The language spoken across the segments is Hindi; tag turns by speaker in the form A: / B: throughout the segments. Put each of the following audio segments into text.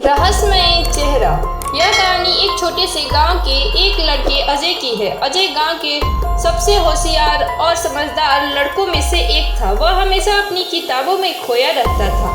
A: रहस्यमय चेहरा। यह कहानी एक छोटे से गांव के एक लड़के अजय की है। अजय गांव के सबसे होशियार और समझदार लड़कों में से एक था। वह हमेशा अपनी किताबों में खोया रहता था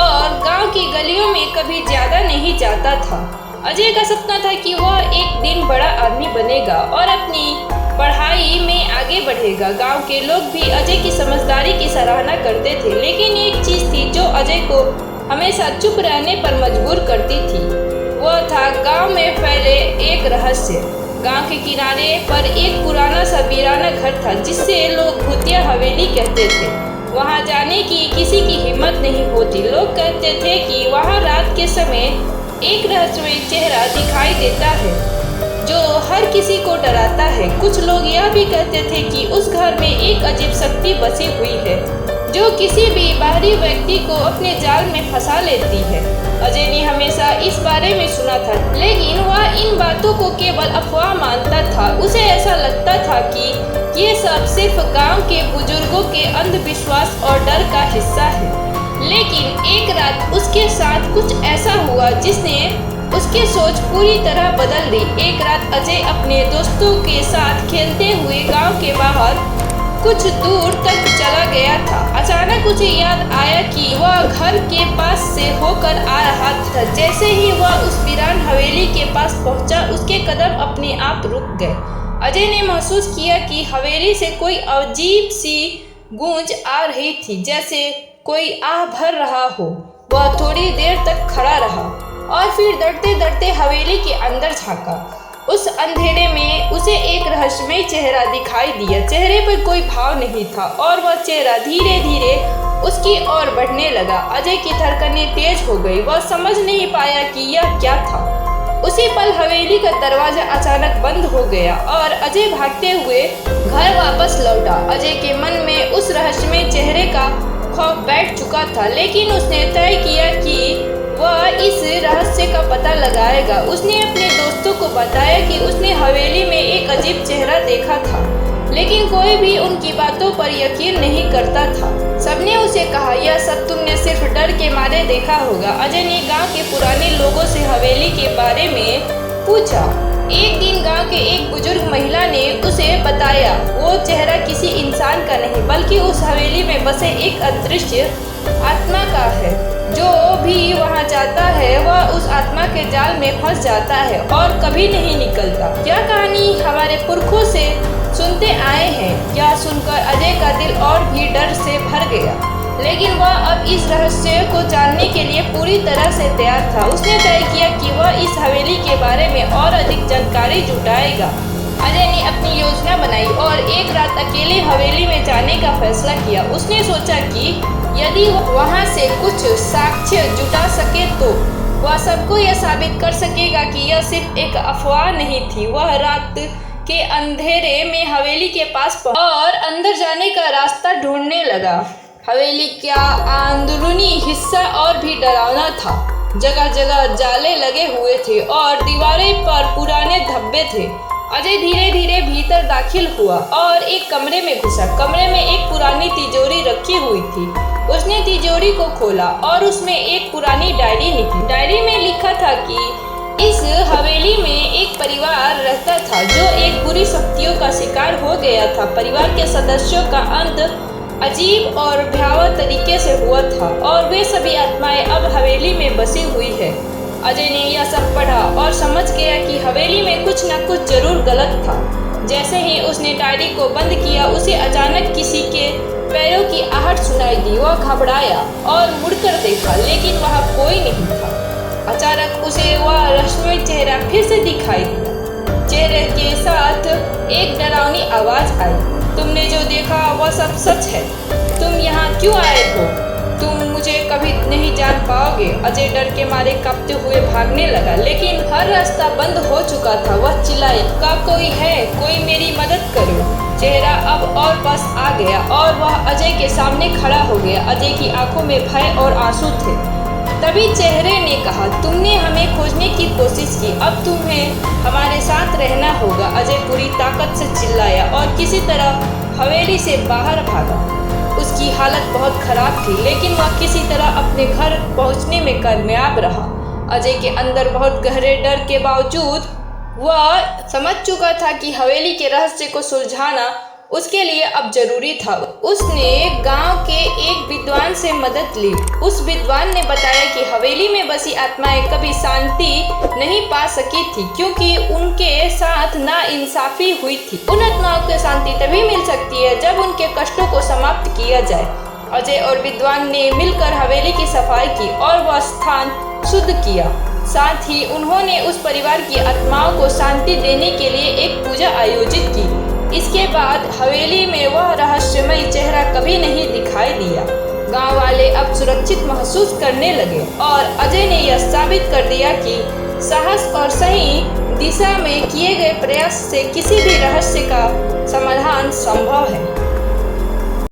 A: और गांव की गलियों में कभी ज्यादा नहीं जाता था। अजय का सपना था कि वह एक दिन बड़ा आदमी बनेगा और अपनी पढ़ाई में आगे बढ़ेगा। गांव के लोग भी अजय की समझदारी की सराहना करते थे, लेकिन एक चीज थी जो अजय को हमेशा चुप रहने पर मजबूर करती थी। वह था गांव में फैले एक रहस्य। गांव के किनारे पर एक पुराना सा वीराना घर था जिससे लोग भूतिया हवेली कहते थे। वहां जाने की किसी की हिम्मत नहीं होती। लोग कहते थे कि वहां रात के समय एक रहस्यमय चेहरा दिखाई देता है जो हर किसी को डराता है। कुछ लोग यह भी कहते थे कि उस घर में एक अजीब शक्ति बसी हुई है जो किसी भी बाहरी व्यक्ति को अपने जाल में फंसा लेती है। अजय ने हमेशा इस बारे में सुना था, लेकिन वह इन बातों को केवल अफवाह मानता था। उसे ऐसा लगता था कि ये सब सिर्फ गांव के बुजुर्गों के अंधविश्वास और डर का हिस्सा है। लेकिन एक रात उसके साथ कुछ ऐसा हुआ जिसने उसकी सोच पूरी तरह बदल दी। एक रात अजय अपने दोस्तों के साथ खेलते हुए गांव के बाहर कुछ दूर तक चला गया था। अचानक उसे याद आया कि वह घर के पास से होकर आ रहा था। जैसे ही वह उस वीरान हवेली के पास पहुंचा, उसके कदम अपने आप रुक गए। अजय ने महसूस किया कि हवेली से कोई अजीब सी गूंज आ रही थी, जैसे कोई आह भर रहा हो। वह थोड़ी देर तक खड़ा रहा और फिर डरते डरते हवेली के अंदर झांका। उस अंधेरे में उसे एक रहस्यमय चेहरा दिखाई दिया। चेहरे पर कोई भाव नहीं था और वह चेहरा धीरे धीरे उसकी ओर बढ़ने लगा। अजय की धड़कनें तेज हो गई। वह समझ नहीं पाया कि यह क्या था। उसी पल हवेली का दरवाजा अचानक बंद हो गया और अजय भागते हुए घर वापस लौटा। अजय के मन में उस रहस्यमय चेहरे का खौफ बैठ चुका था, लेकिन उसने तय किया कि वह इस रहस्य का पता लगाएगा। उसने अपने दोस्तों को बताया कि उसने हवेली में एक अजीब चेहरा देखा था, लेकिन कोई भी उनकी बातों पर यकीन नहीं करता था। सबने उसे कहा, यह सब तुमने सिर्फ डर के मारे देखा होगा। अजय ने गांव के पुराने लोगों से हवेली के बारे में पूछा। एक दिन गांव के एक बुजुर्ग महिला ने उसे बताया वो चेहरा किसी इंसान का नहीं बल्कि उस हवेली में बसे एक अदृश्य आत्मा का है। जो भी वहां जाता है वह उस आत्मा के जाल में फंस जाता है और कभी नहीं निकलता। यह कहानी हमारे पुरखों से सुनते आए हैं। यह सुनकर अजय का दिल और भी डर से भर गया, लेकिन वह अब इस रहस्य को जानने के लिए पूरी तरह से तैयार था। उसने तय किया कि वह इस हवेली के बारे में और अधिक जानकारी जुटाएगा। अजय ने अपनी योजना बनाई और एक रात अकेले हवेली में जाने का फैसला किया। उसने सोचा कि यदि वहां से कुछ साक्ष्य जुटा सके तो वह सबको यह साबित कर सकेगा कि यह सिर्फ एक अफवाह नहीं थी। वह रात के अंधेरे में हवेली के पास पहुंचा और अंदर जाने का रास्ता ढूंढने लगा। हवेली का अंदरूनी हिस्सा और भी डरावना था। जगह जगह जाले लगे हुए थे और दीवारें पर पुराने धब्बे थे। अजय धीरे धीरे भीतर दाखिल हुआ और एक कमरे में घुसा। कमरे में एक पुरानी तिजोरी रखी हुई थी। उसने तिजोरी को खोला और उसमें एक पुरानी डायरी निकली। डायरी में लिखा था कि इस हवेली में एक परिवार रहता था जो एक बुरी शक्तियों का शिकार हो गया था। परिवार के सदस्यों का अंत अजीब और भयावह तरीके से हुआ था और वे सभी आत्माएं अब हवेली में बसी हुई है। अजय ने यह सब पढ़ा और समझ गया कि हवेली में कुछ न कुछ जरूर गलत था। जैसे ही उसने डायरी को बंद किया, उसे अचानक किसी के पैरों की आहट सुनाई दी। वह घबराया और मुड़कर देखा, लेकिन वहाँ कोई नहीं था। अचानक उसे वह रहस्यमय चेहरा फिर से दिखाई दिया। चेहरे के साथ एक डरावनी आवाज आई, तुमने जो देखा वह सब सच है। तुम यहाँ क्यों आए हो? तुम मुझे कभी नहीं जान पाओगे। अजय डर के मारे कांपते हुए भागने लगा, लेकिन हर रास्ता बंद हो चुका था। वह चिल्लाए, का कोई है? कोई मेरी मदद करो। चेहरा अब और पास आ गया और वह अजय के सामने खड़ा हो गया। अजय की आंखों में भय और आंसू थे। तभी चेहरे ने कहा, तुमने हमें खोजने की कोशिश की, अब तुम्हें हमारे साथ रहना होगा। अजय पूरी ताकत से चिल्लाया और किसी तरह हवेली से बाहर भागा। उसकी हालत बहुत खराब थी, लेकिन वह किसी तरह अपने घर पहुंचने में कामयाब रहा। अजय के अंदर बहुत गहरे डर के बावजूद वह समझ चुका था कि हवेली के रहस्य को सुलझाना उसके लिए अब जरूरी था। उसने गांव के एक विद्वान से मदद ली। उस विद्वान ने बताया कि हवेली में बसी आत्माएं कभी शांति नहीं पा सकी थी क्योंकि उनके साथ नाइंसाफी हुई थी। उन आत्माओं को शांति तभी मिल सकती है जब उनके कष्टों को समाप्त किया जाए। अजय और विद्वान ने मिलकर हवेली की सफाई की और वह स्थान शुद्ध किया। साथ ही उन्होंने उस परिवार की आत्माओं को शांति देने के लिए एक पूजा आयोजित की। इसके बाद हवेली में वह रहस्यमय चेहरा कभी नहीं दिखाई दिया। गांव वाले अब सुरक्षित महसूस करने लगे और अजय ने यह साबित कर दिया कि साहस और सही दिशा में किए गए प्रयास से किसी भी रहस्य का समाधान संभव है।